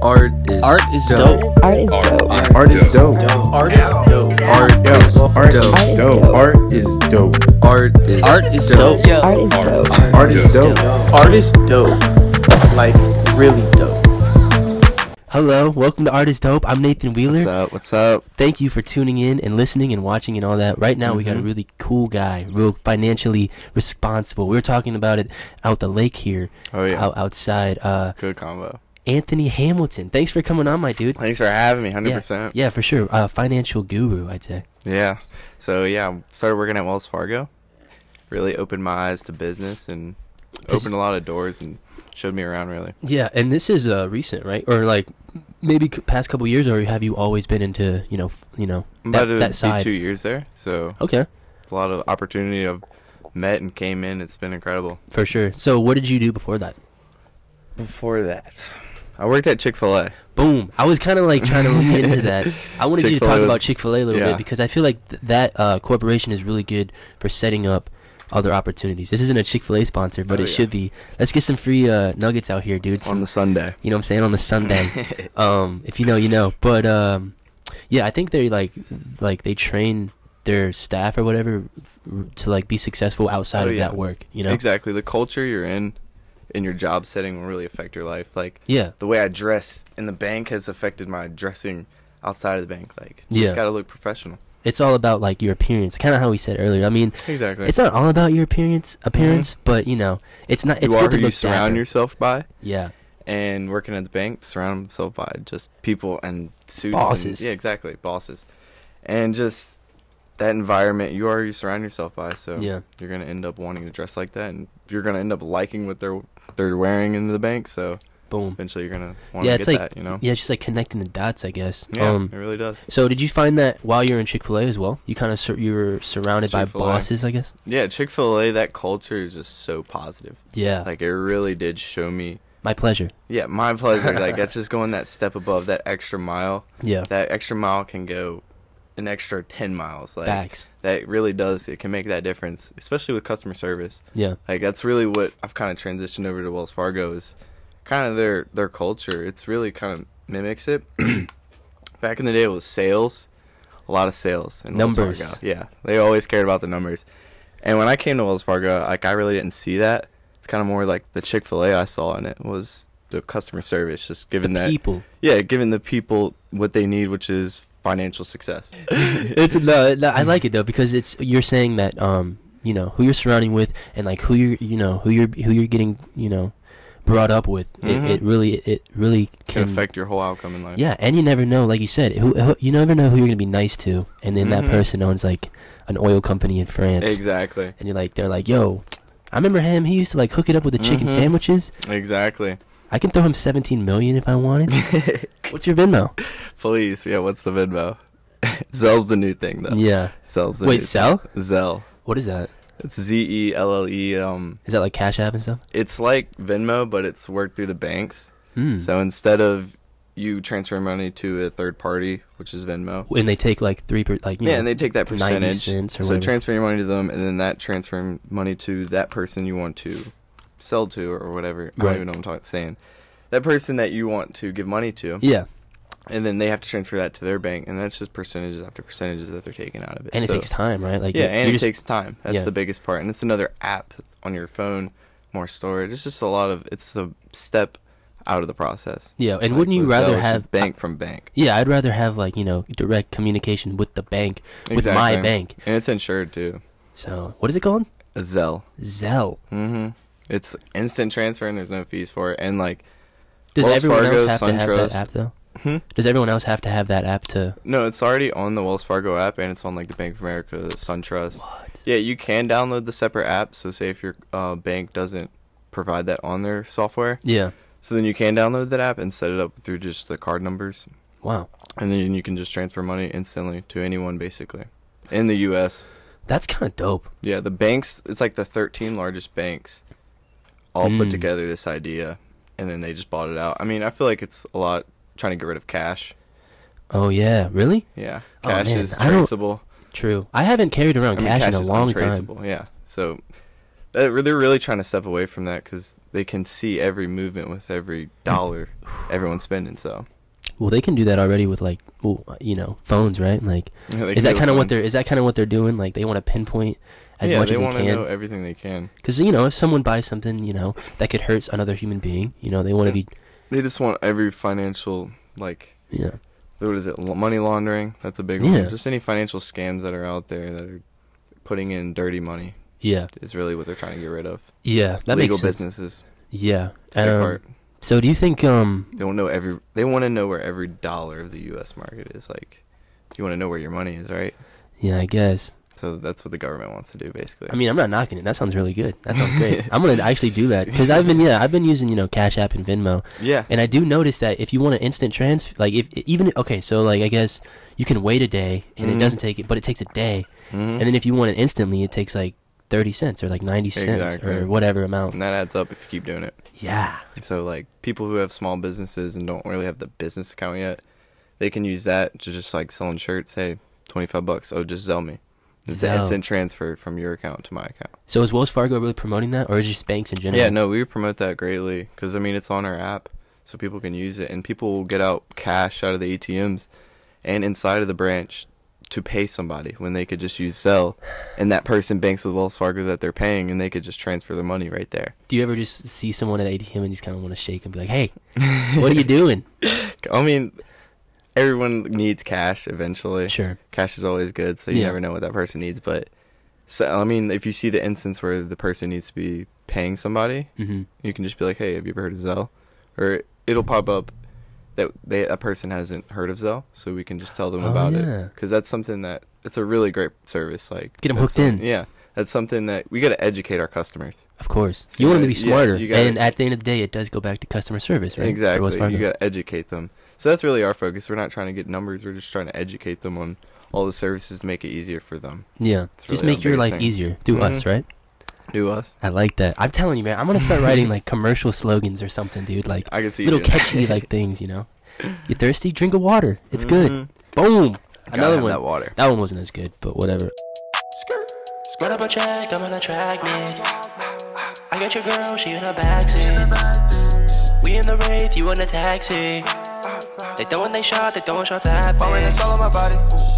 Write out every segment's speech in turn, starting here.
Art is dope. Art is dope. Art is dope. Art is dope. Art is dope. Art is dope. Art is dope. Art is dope. Art is dope. Art is dope. Like really dope. Hello, welcome to Art is Dope. I'm Nathan Wheeler. What's up? Thank you for tuning in and listening and watching and all that. Right now, we got a really cool guy, real financially responsible. We were talking about it out the lake here, outside. Good combo. Anthony Hamilton. Thanks for coming on, my dude. Thanks for having me. 100%. Yeah, for sure. Financial guru, I'd say. Yeah. So I started working at Wells Fargo. Really opened my eyes to business and opened a lot of doors and showed me around, really. Yeah, and this is recent, right? Or like maybe past couple years, or have you always been into I'm about to that be side? 2 years there, so Okay, a lot of opportunity. I've met and came in. It's been incredible. for sure. So what did you do before that? Before that, I worked at Chick-fil-A. Boom. I was kind of like trying to lean into that. I wanted you to talk Chick-fil-A about was- Chick-fil-A a little yeah. bit because I feel like that corporation is really good for setting up other opportunities. This isn't a Chick-fil-A sponsor, but it should be. Let's get some free nuggets out here, dude. On the Sunday. You know what I'm saying? On the Sunday. If you know, you know. But yeah, I think they like they train their staff or whatever to like be successful outside of that work, you know? Exactly. The culture you're in your job setting will really affect your life. Like, Yeah. the way I dress in the bank has affected my dressing outside of the bank. Like, you Yeah. just gotta look professional. It's all about like your appearance, kind of how we said earlier. I mean, Exactly. it's not all about your appearance, but you know, it's not. It's you are good to who you look surround dapper. yourself by. Yeah, And working at the bank, surround himself by just people and suits. Bosses. Yeah, exactly. Bosses. And just that environment you are, you surround yourself by. So Yeah. you're going to end up wanting to dress like that. And you're going to end up liking what they're wearing into the bank. So boom. eventually you're going to want Yeah, to it's get like that, you know? yeah, it's just like connecting the dots, I guess. Yeah, it really does. So did you find that while you're in Chick-fil-A as well? You kind of you were surrounded by Chick-fil-A. bosses, I guess. Yeah, Chick-fil-A, that culture is just so positive. Yeah, Like, it really did show me. my pleasure. Yeah, my pleasure. Like, that's just going that step above, that extra mile. Yeah, That extra mile can go an extra 10 miles. Like, facts. that really does. It can make that difference, especially with customer service. Yeah, Like, that's really what I've kind of transitioned over to Wells Fargo is kind of their culture. It's really kind of mimics it. Back in the day, it was sales, a lot of sales. In Wells Numbers. Fargo. Yeah, they always cared about the numbers. And when I came to Wells Fargo, like, I really didn't see that. It's kind of more like the Chick-fil-A I saw in it was the customer service, just giving the that. people. Yeah, giving the people what they need, which is financial success. It's no, I like it though because you're saying that you know who you're surrounding with and like who you're getting brought up with. It really Can can affect your whole outcome in life. Yeah, and you never know, like you said, you never know who you're gonna be nice to, and then that person owns like an oil company in France, Exactly. and they're like, yo, I remember him. He used to like hook it up with the chicken sandwiches. Exactly. I can throw him 17 million if I wanted. What's your Venmo? Please, yeah. What's the Venmo? Zell's the new thing, though. Yeah. Zell's the Wait, new Zell? thing. Zell. What is that? It's ZELLE. Is that like Cash App and stuff? It's like Venmo, but it's worked through the banks. Hmm. So instead of you transfer money to a third party, which is Venmo. And they take like And they take that 90 percentage. cents or So whatever. transfer your money to them, and then that transfer money to that person you want to sell to or whatever. I Right. don't even know what I'm saying. That person that you want to give money to. Yeah. And then they have to transfer that to their bank, and that's just percentages after percentages that they're taking out of it. And it So- takes time, right? Like Yeah, you're and it just- takes time. That's yeah. the biggest part. And it's another app on your phone, more storage. It's just it's a step out of the process. Yeah, and Like wouldn't you with rather Zelle, it's have just bank from bank? Yeah, I'd rather have like direct communication with the bank, with my Exactly. bank. And it's insured too. So what is it called? A Zelle. Zelle. Mm-hmm. It's instant transfer and there's no fees for it. And like, Does Wells everyone Fargo, else have to have SunTrust. that app though? Hmm? Does everyone else have to have that app to? No, it's already on the Wells Fargo app, and it's on like the Bank of America, SunTrust. What? Yeah, you can download the separate app. So say if your bank doesn't provide that on their software, Yeah. so then you can download that app and set it up through just the card numbers, Wow. and then you can just transfer money instantly to anyone basically in the U.S. That's kind of dope. Yeah, the banks, it's like the 13 largest banks all put Mm. together this idea, and then they just bought it out. I mean, I feel like it's a lot trying to get rid of cash. Oh yeah, really? Yeah, Oh, cash man, is I don't- traceable. True. I haven't carried around I mean, cash in a is long time. untraceable. Yeah, so they're really trying to step away from that because they can see every movement with every dollar everyone's spending. So, well, they can do that already with like, phones, right? Like, is that kind of what they're doing? Like, they want to pinpoint as much as they can. Yeah, they want to know everything they can. Because if someone buys something, that could hurt another human being, they want to be. They just want every financial Yeah. What is it? Money laundering. That's a big one. Just any financial scams that are out there that are putting in dirty money. Yeah. Is really what they're trying to get rid of. Yeah, that Legal makes sense. businesses. Yeah. Part. So do you think they want to know where every dollar of the US market is. Like, you want to know where your money is, right? Yeah, I guess. So that's what the government wants to do, basically. I mean, I'm not knocking it. That sounds really good. That sounds great. I'm gonna actually do that because I've been using Cash App and Venmo. Yeah. And I do notice that if you want an instant transfer, like I guess you can wait a day and it doesn't take it, but it takes a day. And then if you want it instantly, it takes like 30 cents or like 90 cents or whatever amount. And that adds up if you keep doing it. Yeah. So like people who have small businesses and don't really have the business account yet, they can use that to just like selling shirts. Hey, $25. Oh, just Zelle me. It's an instant transfer from your account to my account. So is Wells Fargo really promoting that, or is it just banks in general? Yeah, no, we promote that greatly because, I mean, it's on our app, so people can use it. And people will get out cash out of the ATMs and inside of the branch to pay somebody when they could just use Zelle. And that person banks with Wells Fargo that they're paying, and they could just transfer their money right there. Do you ever just see someone at ATM and you just kind of want to shake and be like, hey, what are you doing? I mean, everyone needs cash eventually. Sure. Cash is always good, so you never know what that person needs. But, so I mean, if you see the instance where the person needs to be paying somebody, you can just be like, hey, have you ever heard of Zelle? Or it'll pop up that that person hasn't heard of Zelle, so we can just tell them about it. Because that's something it's a really great service. Like, get them hooked in. Yeah. That's something that we got to educate our customers. Of course. So you want them to be smarter. And at the end of the day, it does go back to customer service, right? Exactly. You got to educate them. So that's really our focus. We're not trying to get numbers. We're just trying to educate them on all the services to make it easier for them. Yeah. Really just make your life easier. Do us, right? Do us. I like that. I'm telling you, man. I'm going to start writing like commercial slogans or something, dude. Like I can see little catchy like things, You thirsty? Drink a water. It's good. Boom. Another one. That water. That one wasn't as good, but whatever. Run up a check, I'm gonna track me. I got your girl, she in her backseat. We in the Wraith, you in the taxi. They throwing shots at me. Pouring this all on my body.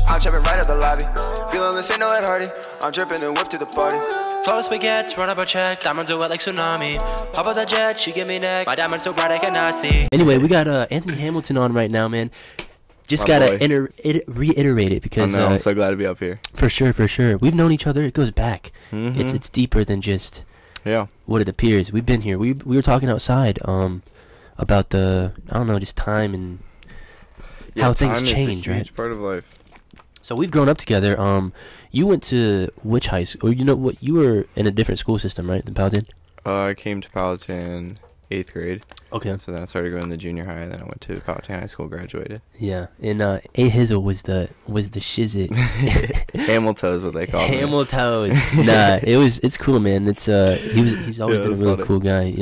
I'm trapping right at the lobby. Feeling the same, no at Hardy. I'm dripping and whip to the party. Flow spaghetti, run up a check. Diamonds are wet like tsunami. Pop out the jet, she give me neck. My diamond's so bright I cannot see. Anyway, we got Anthony Hamilton on right now, man. Just gotta reiterate it because I'm so glad to be up here. For sure. We've known each other. It goes back. It's deeper than just what it appears. We've been here. We were talking outside about just time and how things change, right? Huge part of life. So we've grown up together. You went to which high school? Or you were in a different school system, right, than Paladin? I came to Paladin 8th grade. Okay. So then I started going to junior high, and then I went to Palatine High School, graduated. Yeah, and A Hizzle was the shizit. Hamilton is what they call it. Hamilton. Nah, it's cool, man. It's he's always been a really cool guy.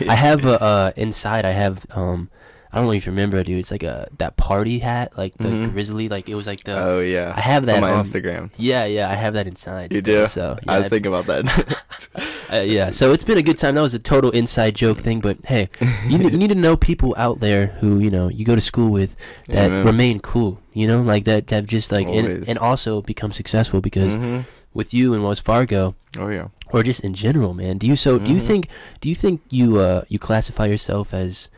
I have inside. I have I don't know if you remember, dude. It's like that party hat, like the grizzly, like it was like the. Oh yeah. I have that on my Instagram. Yeah, I have that inside. You do? So yeah, I was thinking about that. yeah, so it's been a good time. That was a total inside joke thing, but hey, you need to know people out there who you go to school with that remain cool. Like that have just like and also become successful because with you and Wells Fargo. Oh yeah. Or just in general, man. Do you think you classify yourself as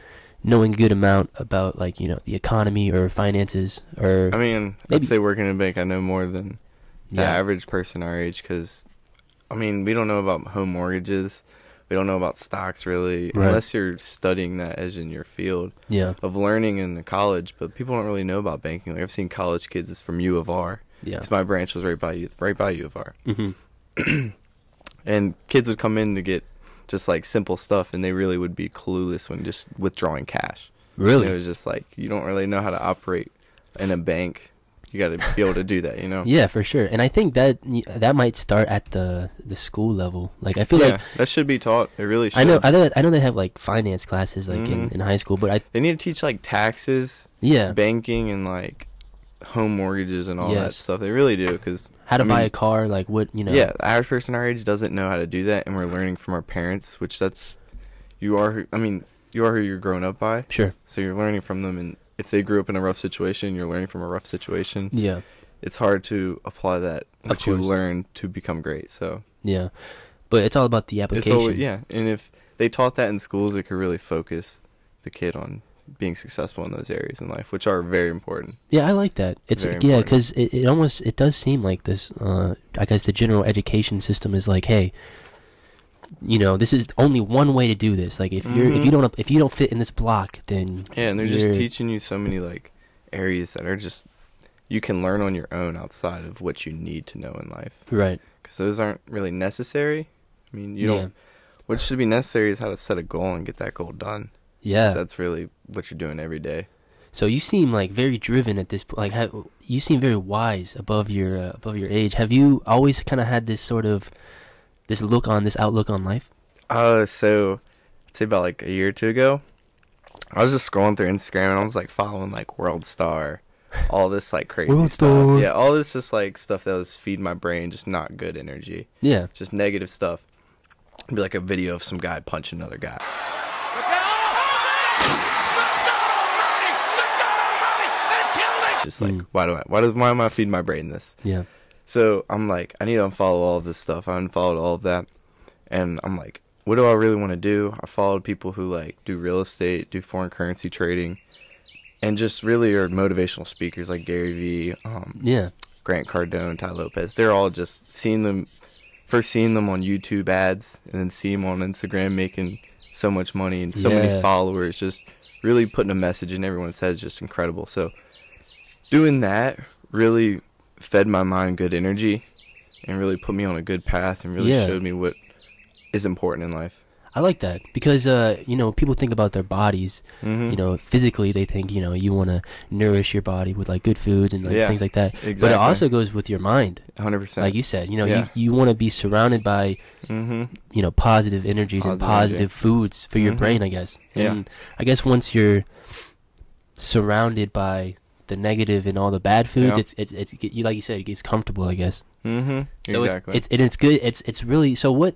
knowing a good amount about the economy or finances, or I mean, I'd say working in a bank, I know more than the average person our age, because I mean, we don't know about home mortgages, we don't know about stocks really, unless you're studying that as in your field of learning in the college. But people don't really know about banking. Like I've seen college kids from U of R, because my branch was right by U of R, and kids would come in to get just like simple stuff, and they really would be clueless when just withdrawing cash. Really? And it was just like, you don't really know how to operate in a bank. You got to be able to do that, Yeah, for sure. And I think that might start at the school level. Like I feel like that should be taught. It really should. I know they have like finance classes like in high school, but they need to teach like taxes, banking, and like home mortgages and all that stuff. They really do, because how to buy a car, like what, you know. Yeah, the average person our age doesn't know how to do that, and we're learning from our parents, which you are who you're grown up by. Sure. So you're learning from them, and if they grew up in a rough situation, you're learning from a rough situation. Yeah. It's hard to apply that, what you learn, to become great, so. Yeah. But it's all about the application. And if they taught that in schools, it could really focus the kid on being successful in those areas in life, which are very important. Yeah, I like that. It's because it does seem like this. I guess the general education system is like, hey, you know, this is only one way to do this. Like if you don't fit in this block, then and they're just teaching you so many like areas that are just you can learn on your own outside of what you need to know in life. Right. Because those aren't really necessary. I mean, you don't. What should be necessary is how to set a goal and get that goal done. Yeah, that's really what you're doing every day. So you seem like very driven at this point. Like, you seem very wise above your age. Have you always kind of had this sort of this outlook on life? So I'd say about like a year or two ago, I was just scrolling through Instagram and I was like following like World Star, all this like crazy stuff. Yeah, all this just like stuff that was feeding my brain just not good energy. Yeah, just negative stuff. It'd be like a video of some guy punching another guy. Just like, why am I feeding my brain this? Yeah. So I'm like, I need to unfollow all of this stuff. I unfollowed all of that, and I'm like, what do I really want to do? I followed people who like do real estate, do foreign currency trading, and just really are motivational speakers like Gary Vee, Grant Cardone, Ty Lopez. They're all just seeing them on YouTube ads, and then seeing them on Instagram making so much money and so many followers, just really putting a message in everyone's head is just incredible. So doing that really fed my mind good energy and really put me on a good path and really showed me what is important in life. I like that because, you know, people think about their bodies, you know, physically they think, you know, you want to nourish your body with like good foods and like, things like that. Exactly. But it also goes with your mind. 100%. Like you said, you know, you want to be surrounded by, you know, positive energies and positive foods for your brain, I guess. And I guess once you're surrounded by the negative and all the bad foods, it's you like you said, it gets comfortable, I guess. So exactly. It's good. It's really, so what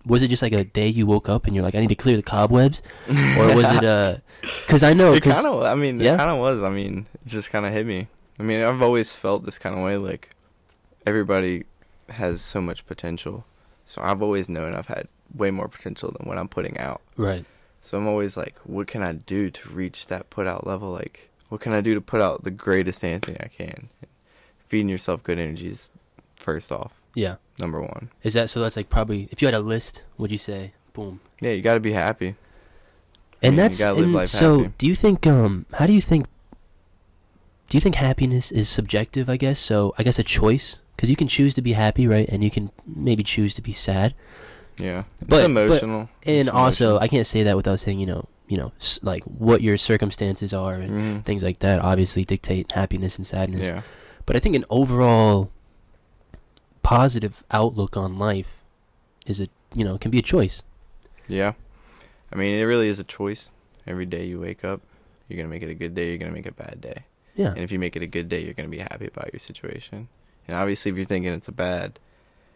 was it? Just like a day you woke up and you're like, I need to clear the cobwebs, or was it because I know it kind of was. I mean, it just kind of hit me. I mean, I've always felt this kind of way, like everybody has so much potential, so I've always known I've had way more potential than what I'm putting out. Right. So I'm always like, what can I do to reach that put out level? Like, what can I do to put out the greatest Anthony I can? Feeding yourself good energies first off. Yeah. Number one. Is that, so that's like probably, if you had a list, would you say, boom? Yeah, you got to be happy. And that's, you gotta live life so happy. Do you think, how do you think happiness is subjective, I guess? So I guess a choice, because you can choose to be happy, right? And you can maybe choose to be sad. Yeah. It's emotional. And also, I can't say that without saying, you know, like what your circumstances are and things like that obviously dictate happiness and sadness. Yeah. But I think an overall positive outlook on life is can be a choice. Yeah. I mean, it really is a choice. Every day you wake up, you're going to make it a good day, you're going to make it a bad day. Yeah. And if you make it a good day, you're going to be happy about your situation. And obviously, if you're thinking if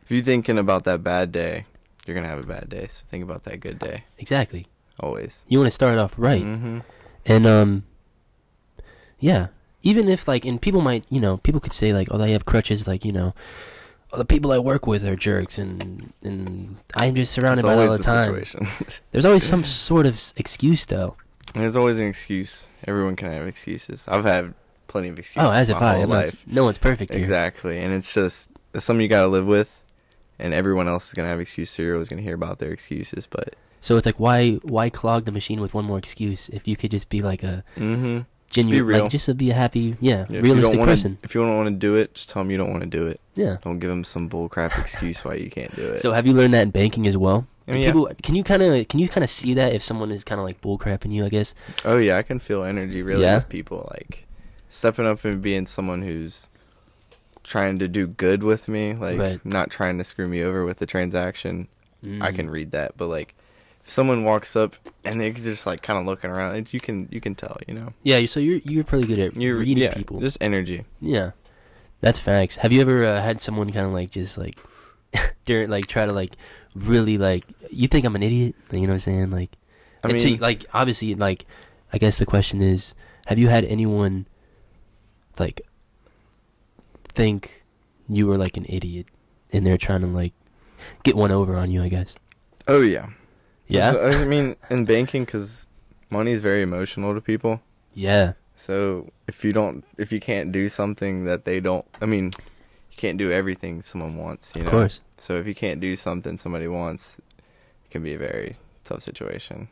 you're thinking about that bad day, you're going to have a bad day. So think about that good day. Exactly. Always. You want to start off right. And, yeah. Even if, like, and people might, people could say, like, oh, they have crutches, like, the people I work with are jerks, and I'm just surrounded by it all the time. There's always some sort of excuse, though. And there's always an excuse. Everyone can have excuses. I've had plenty of excuses. Oh, as if no one's perfect here. Exactly. And it's something you got to live with, and everyone else is going to have excuses. You're always going to hear about their excuses, but... So it's like, why clog the machine with one more excuse if you could just be like a... genuine, like, just to be a happy, realistic person. If you don't want to do it, just tell them you don't want to do it. Yeah. Don't give them some bullcrap excuse why you can't do it. So have you learned that in banking as well? I mean, people, can you kind of see that if someone is kind of like bullcrapping you, I guess? Oh yeah, I can feel energy really with people, like stepping up and being someone who's trying to do good with me, like not trying to screw me over with the transaction. I can read that, but like someone walks up and they're just like kind of looking around, you can tell, you know. Yeah, so you're pretty good at reading people. Just energy. Yeah, that's facts. Have you ever had someone kind of like just like during like try to like really like you think I'm an idiot? You know what I'm saying? Like, I mean, so, like obviously, like I guess the question is, have you had anyone like think you were like an idiot and they're trying to like get one over on you? I guess. Oh yeah. Yeah. I mean, in banking, because money is very emotional to people. Yeah. So if you can't do something that they don't, I mean, you can't do everything someone wants, you know? Of course. So if you can't do something somebody wants, it can be a very tough situation.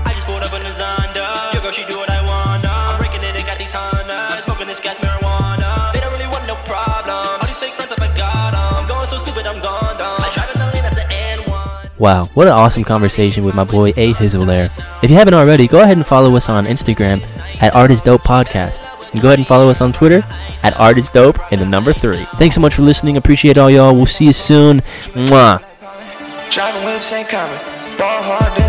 I just pulled up in the Zonda. Your girl, she do what I want. I'm breaking it and got these Hondas. I'm smoking this gas marijuana. They don't really want no problems. All these fake friends, I forgot them. I'm going so stupid, I'm gone. Wow, what an awesome conversation with my boy A Hizzle there. If you haven't already, go ahead and follow us on Instagram at Artistdope Podcast. And go ahead and follow us on Twitter at Artistdope and the number 3. Thanks so much for listening. Appreciate all y'all. We'll see you soon. Mwah. Driving whips ain't coming. Ball hard, then